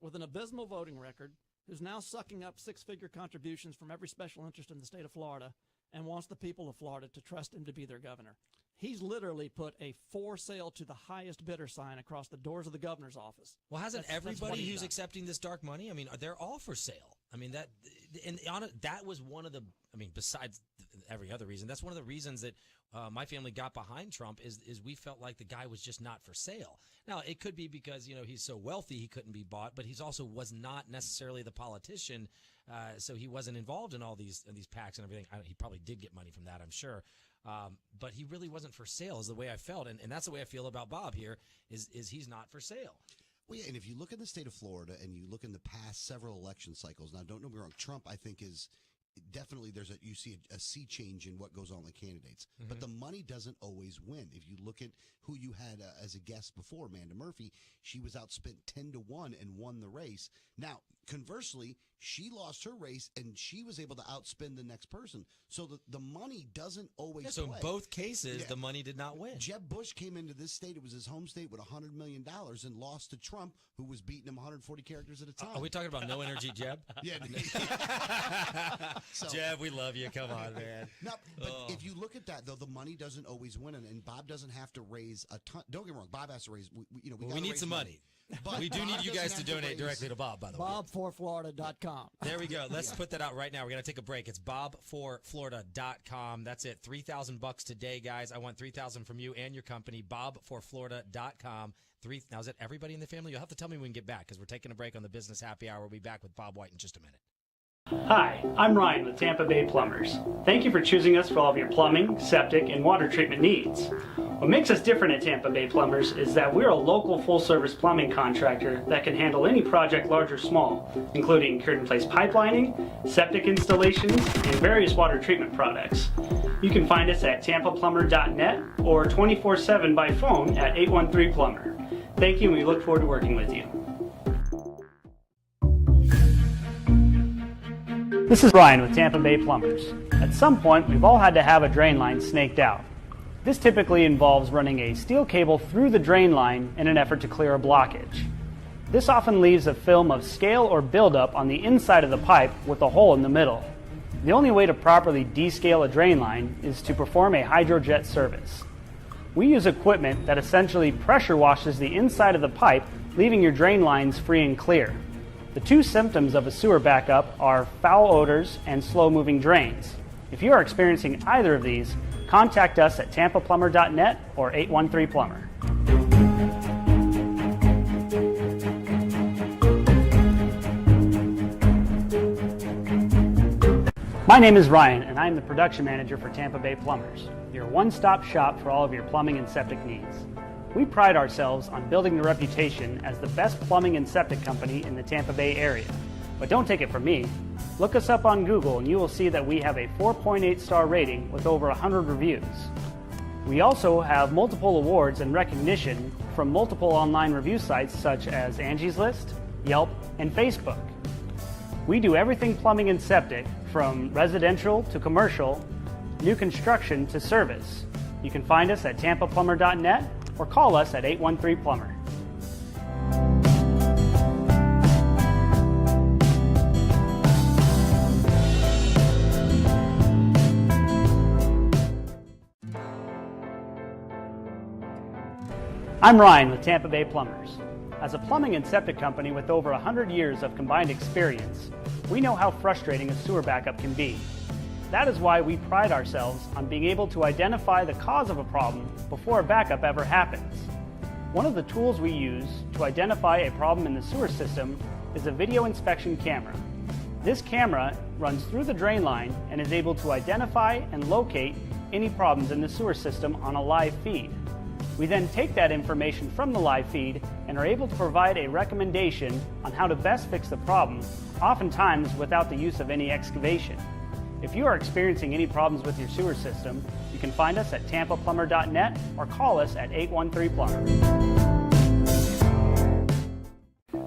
with an abysmal voting record who's now sucking up six-figure contributions from every special interest in the state of Florida and wants the people of Florida to trust him to be their governor. He's literally put a for sale to the highest bidder sign across the doors of the governor's office. Well, hasn't That's what everybody he's who's done. accepting this dark money? I mean, they're all for sale. I mean, that was one of the, I mean, besides every other reason, that's one of the reasons that my family got behind Trump is we felt like the guy was just not for sale. Now, it could be because, he's so wealthy he couldn't be bought, but he's also was not necessarily the politician, so he wasn't involved in all these PACs and everything. He probably did get money from that, I'm sure. But he really wasn't for sale is the way I felt. And that's the way I feel about Bob here is he's not for sale. Well, yeah, and if you look at the state of Florida and you look in the past several election cycles, now don't get me wrong, Trump, I think, is definitely you see a sea change in what goes on with candidates. Mm-hmm. But the money doesn't always win. If you look at who you had as a guest before, Amanda Murphy, she was outspent 10-1 and won the race. Now, conversely, she lost her race and she was able to outspend the next person. So the money doesn't always So play. in both cases, the money did not win. Jeb Bush came into this state. It was his home state with $100 million and lost to Trump, who was beating him 140 characters at a time. Are we talking about no energy, Jeb? Yeah. So- Jeb, we love you. Come on, man. No, but if you look at that, though, the money doesn't always win, and Bob doesn't have to raise a ton. Don't get me wrong, Bob has to raise. We We need some money. But We do Bob need you doesn't guys to have donate raise- directly to Bob, by the way. BobForFlorida.com. There we go. Let's put that out right now. We're going to take a break. It's bobforflorida.com. That's it. $3,000 today, guys. I want $3,000 from you and your company. Bobforflorida.com. Now, is it everybody in the family? You'll have to tell me when we get back because we're taking a break on the Business Happy Hour. We'll be back with Bob White in just a minute. Hi, I'm Ryan with Tampa Bay Plumbers. Thank you for choosing us for all of your plumbing, septic, and water treatment needs. What makes us different at Tampa Bay Plumbers is that we're a local full-service plumbing contractor that can handle any project, large or small, including cured-in-place pipelining, septic installations, and various water treatment products. You can find us at tampaplumber.net or 24/7 by phone at 813-PLUMBER. Thank you, and we look forward to working with you. This is Ryan with Tampa Bay Plumbers. At some point, we've all had to have a drain line snaked out. This typically involves running a steel cable through the drain line in an effort to clear a blockage. This often leaves a film of scale or buildup on the inside of the pipe with a hole in the middle. The only way to properly descale a drain line is to perform a hydrojet service. We use equipment that essentially pressure washes the inside of the pipe, leaving your drain lines free and clear. The two symptoms of a sewer backup are foul odors and slow-moving drains. If you are experiencing either of these, contact us at tampaplumber.net or 813-PLUMBER. My name is Ryan, and I'm the production manager for Tampa Bay Plumbers, your one-stop shop for all of your plumbing and septic needs. We pride ourselves on building the reputation as the best plumbing and septic company in the Tampa Bay area. But don't take it from me. Look us up on Google and you will see that we have a 4.8 star rating with over 100 reviews. We also have multiple awards and recognition from multiple online review sites such as Angie's List, Yelp, and Facebook. We do everything plumbing and septic, from residential to commercial, new construction to service. You can find us at tampaplumber.net or call us at 813-PLUMBER. I'm Ryan with Tampa Bay Plumbers. As a plumbing and septic company with over 100 years of combined experience, we know how frustrating a sewer backup can be. That is why we pride ourselves on being able to identify the cause of a problem before a backup ever happens. One of the tools we use to identify a problem in the sewer system is a video inspection camera. This camera runs through the drain line and is able to identify and locate any problems in the sewer system on a live feed. We then take that information from the live feed and and are able to provide a recommendation on how to best fix the problem, oftentimes without the use of any excavation. If you are experiencing any problems with your sewer system, you can find us at tampaplumber.net or call us at 813-PLUMBER.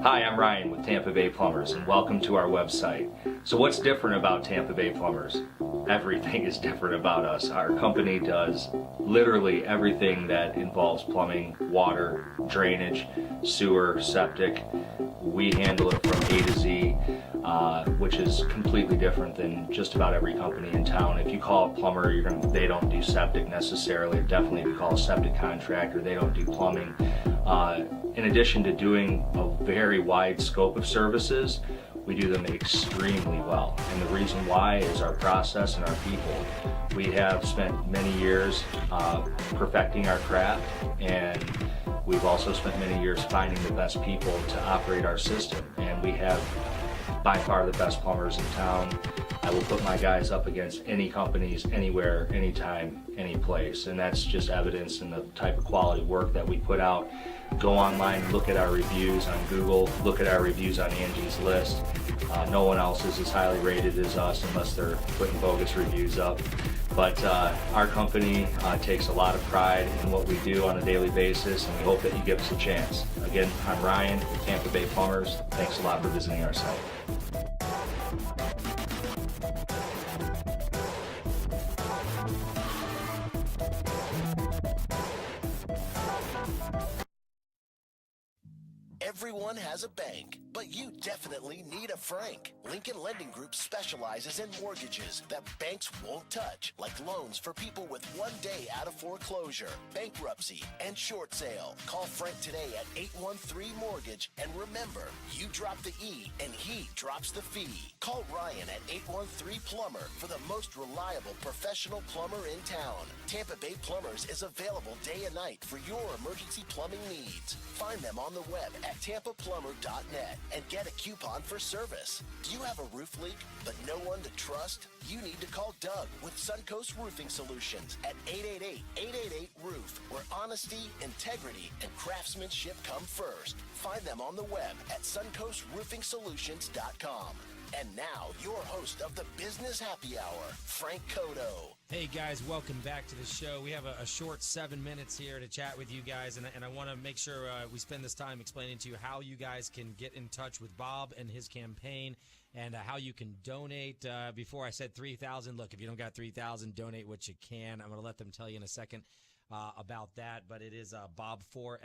Hi, I'm Ryan with Tampa Bay Plumbers, and welcome to our website. So what's different about Tampa Bay Plumbers? Everything is different about us. Our company does literally everything that involves plumbing, water, drainage, sewer, septic. We handle it from A to Z, which is completely different than just about every company in town. If you call a plumber, they don't do septic necessarily. Definitely if you call a septic contractor, they don't do plumbing. In addition to doing a very wide scope of services, we do them extremely well. And the reason why is our process and our people. We have spent many years perfecting our craft, and we've also spent many years finding the best people to operate our system. And we have by far the best plumbers in town. I will put my guys up against any companies, anywhere, anytime, any place. And that's just evidence in the type of quality work that we put out. Go online, look at our reviews on Google, look at our reviews on Angie's List. No one else is as highly rated as us unless they're putting bogus reviews up. But our company takes a lot of pride in what we do on a daily basis, and we hope that you give us a chance. Again, I'm Ryan with Tampa Bay Plumbers. Thanks a lot for visiting our site. Everyone has a bank, but you definitely need a Frank. Lincoln Lending Group specializes in mortgages that banks won't touch, like loans for people with 1 day out of foreclosure, bankruptcy, and short sale. Call Frank today at 813-MORTGAGE, and remember, you drop the E and he drops the fee. Call Ryan at 813-PLUMBER for the most reliable professional plumber in town. Tampa Bay Plumbers is available day and night for your emergency plumbing needs. Find them on the web at tampaplumber.net and get a coupon for service. Do you have a roof leak but no one to trust? You need to call Doug with Suncoast Roofing Solutions at 888-888-ROOF, where honesty, integrity, and craftsmanship come first. Find them on the web at suncoastroofingsolutions.com. And now, your host of the Business Happy Hour, Frank Cotto. Hey guys, welcome back to the show. We have a short 7 minutes here to chat with you guys, and I want to make sure we spend this time explaining to you how you guys can get in touch with Bob and his campaign, and how you can donate. Before I said 3,000, look, if you don't got 3,000, donate what you can. I'm going to let them tell you in a second about that, but it is bob4,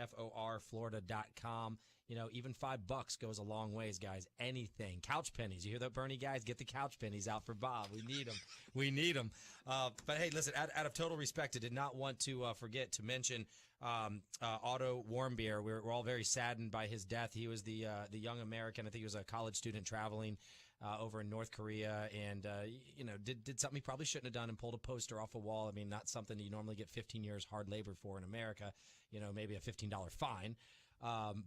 Florida.com. You know, even $5 goes a long ways, guys. Anything. Couch pennies. You hear that, Bernie, guys? Get the couch pennies out for Bob. We need them. We need them. But, hey, listen, out of total respect, I did not want to forget to mention Otto Warmbier. We're all very saddened by his death. He was the young American. I think he was a college student traveling over in North Korea, and did something he probably shouldn't have done and pulled a poster off a wall. I mean, not something you normally get 15 years hard labor for in America. You know, maybe a $15 fine.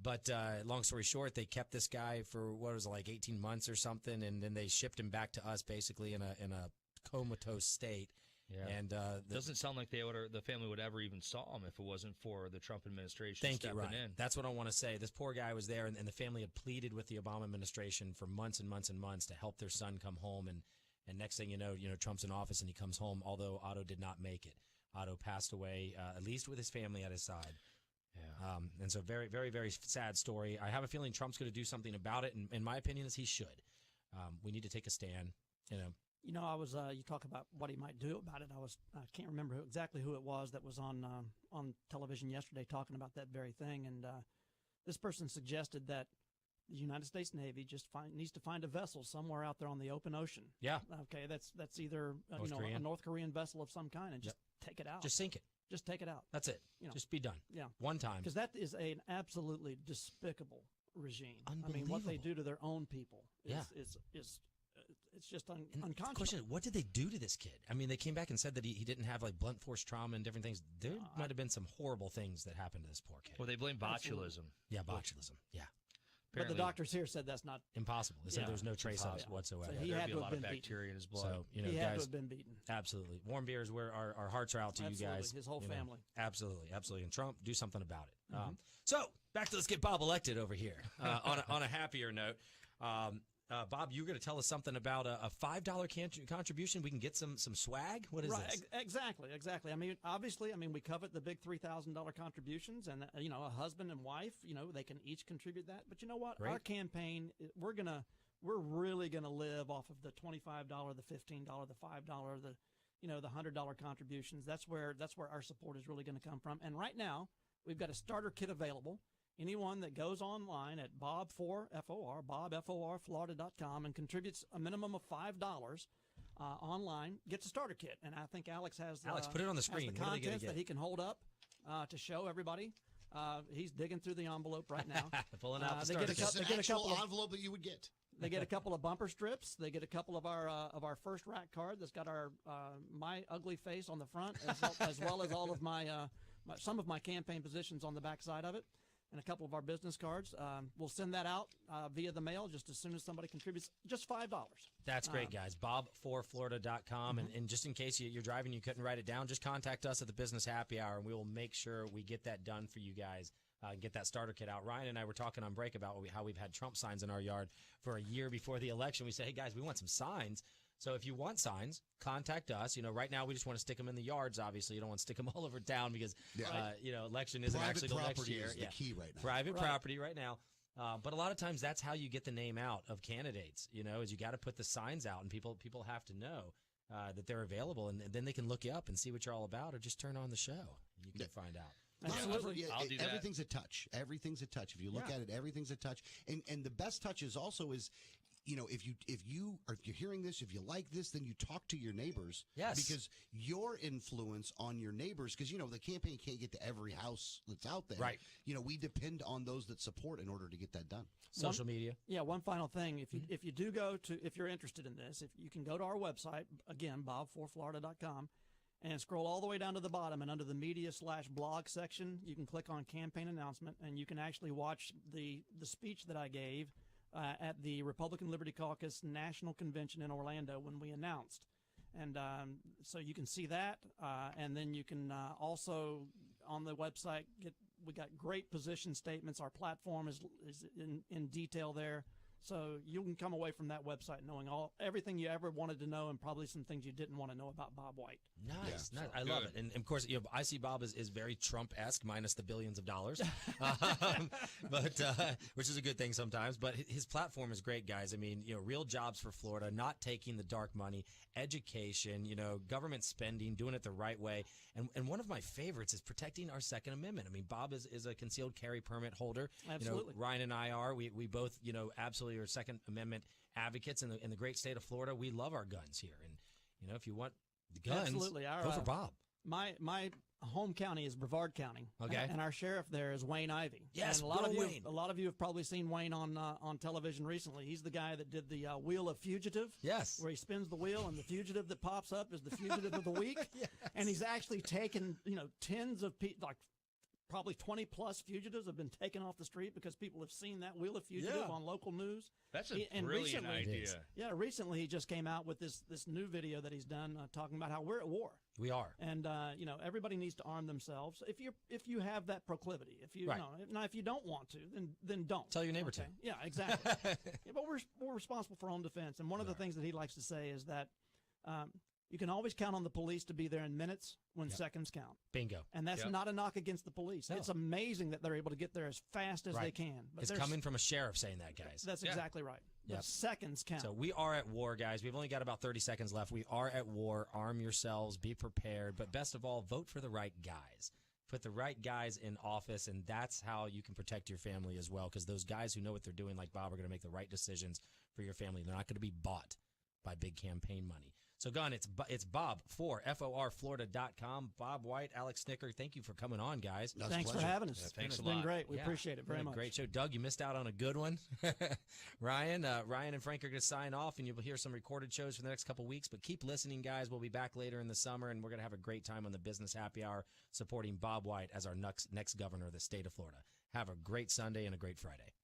But long story short, they kept this guy for what was it, like 18 months or something, and then they shipped him back to us basically in a comatose state. Yeah. And doesn't sound like the family would ever even saw him if it wasn't for the Trump administration stepping in. That's what I want to say. This poor guy was there, and the family had pleaded with the Obama administration for months and months and months to help their son come home. And next thing you know, Trump's in office and he comes home. Although Otto did not make it, Otto passed away, at least with his family at his side. Yeah. And so very, very, very sad story. I have a feeling Trump's going to do something about it, and in my opinion, is he should. We need to take a stand. I was you talk about what he might do about it. I can't remember exactly who it was that was on television yesterday talking about that very thing, and this person suggested that the United States Navy just needs to find a vessel somewhere out there on the open ocean. Yeah. Okay, that's either a North Korean vessel of some kind, and just take it out. Just sink it. Just take it out. That's it. Just be done. Yeah. One time. Because that is an absolutely despicable regime. I mean, what they do to their own people is it's just unconscionable. The question is, what did they do to this kid? I mean, they came back and said that he didn't have like blunt force trauma and different things. There might have been some horrible things that happened to this poor kid. Well, they blame botulism. Yeah, botulism. Yeah. But the doctors here said that's not impossible. They said Yeah, there's no it's trace of it impossible. whatsoever. So he There'd had be to a have lot of been bacteria in his blood. So, you know, he had to guys, have been beaten. absolutely. Warm Beer is where our hearts are out to Absolutely. you guys. His whole you know. family. Absolutely, absolutely. And Trump, do something about it. So back to let's get Bob elected over here. On a happier note, Bob, you were going to tell us something about a $5 contribution. We can get some swag. What is this? Exactly. I mean, obviously, we covet the big $3,000 contributions, and a husband and wife, they can each contribute that. But you know what? Great. Our campaign, we're really gonna live off of the $25, the $15, the $5, the $100 contributions. That's where our support is really going to come from. And right now, we've got a starter kit available. Anyone that goes online at bobforflorida.com and contributes a minimum of $5 online gets a starter kit. And I think Alex has Put it on the screen. has the What are they gonna contents get? that he can hold up to show everybody. He's digging through the envelope right now. Pulling out the they starter get a kit. It's They an get a actual couple of- envelope that you would get. They get a couple of bumper strips. They get a couple of our first rack card that's got our my ugly face on the front, as well as all of some of my campaign positions on the back side of it, and a couple of our business cards. We'll send that out via the mail just as soon as somebody contributes. Just $5. That's great, guys. Bob4florida.com. And just in case you're driving, you couldn't write it down, just contact us at the Business Happy Hour, and we will make sure we get that done for you guys. Get that starter kit out. Ryan and I were talking on break about how we've had Trump signs in our yard for a year before the election. We say, hey, guys, we want some signs. So if you want signs, contact us. Right now we just want to stick them in the yards, obviously. You don't want to stick them all over town because, election isn't Private actually till next property year. is the key right now. Private property right now. But a lot of times that's how you get the name out of candidates, is you got to put the signs out, and people have to know that they're available, and then they can look you up and see what you're all about, or just turn on the show. You can find out. Absolutely. I'll do that. Everything's a touch. Everything's a touch. If you look at it, everything's a touch. And the best touch is also is, if you're hearing this, if you like this, then you talk to your neighbors. Yes. Because your influence on your neighbors, because the campaign can't get to every house that's out there. Right. We depend on those that support in order to get that done. Social media. Yeah, one final thing. If you're interested in this, if you can go to our website, again, bobforflorida.com, and scroll all the way down to the bottom, and under the media/blog section, you can click on campaign announcement, and you can actually watch the speech that I gave at the Republican Liberty Caucus National Convention in Orlando when we announced. And so you can see that, and then you can also on the website we got great position statements. Our platform is in detail there. So you can come away from that website knowing everything you ever wanted to know, and probably some things you didn't want to know about Bob White. Nice. I love it. And of course, I see Bob is very Trump-esque, minus the billions of dollars, but which is a good thing sometimes. But his platform is great, guys. Real jobs for Florida, not taking the dark money, education, government spending, doing it the right way. And one of my favorites is protecting our Second Amendment. Bob is a concealed carry permit holder. Absolutely. Ryan and I are. We both, absolutely are Second Amendment advocates in the great state of Florida. We love our guns here. And, if you want the guns, absolutely. go for Bob. My home county is Brevard County. Okay. And our sheriff there is Wayne Ivey. Yes, and Wayne. a lot of you have probably seen Wayne on television recently. He's the guy that did the Wheel of Fugitive. Yes. Where he spins the wheel, and the fugitive that pops up is the fugitive of the week. Yes. And he's actually taken, tens of people, like probably 20 plus fugitives have been taken off the street because people have seen that Wheel of Fugitive on local news. That's a brilliant idea. Yeah, recently he just came out with this new video that he's done talking about how we're at war. We are. And everybody needs to arm themselves if you have that proclivity. If you now if you don't want to, then don't. Tell your neighbor to. Yeah, exactly. Yeah, but we're responsible for home defense. And one of the things that he likes to say is that you can always count on the police to be there in minutes when seconds count. Bingo. And that's not a knock against the police. No. It's amazing that they're able to get there as fast as they can. But it's coming from a sheriff saying that, guys. That's exactly right. Yep. But seconds count. So we are at war, guys. We've only got about 30 seconds left. We are at war. Arm yourselves. Be prepared. But best of all, vote for the right guys. Put the right guys in office, and that's how you can protect your family as well, because those guys who know what they're doing, like Bob, are going to make the right decisions for your family. They're not going to be bought by big campaign money. So, Gun, it's Bob for FORFlorida.com. Bob White, Alex Snicker, thank you for coming on, guys. Thanks for having us. Thanks a It's been lot. great. We appreciate it very much. Great show. Doug, you missed out on a good one. Ryan and Frank are going to sign off, and you'll hear some recorded shows for the next couple weeks. But keep listening, guys. We'll be back later in the summer, and we're going to have a great time on the Business Happy Hour supporting Bob White as our next governor of the state of Florida. Have a great Sunday and a great Friday.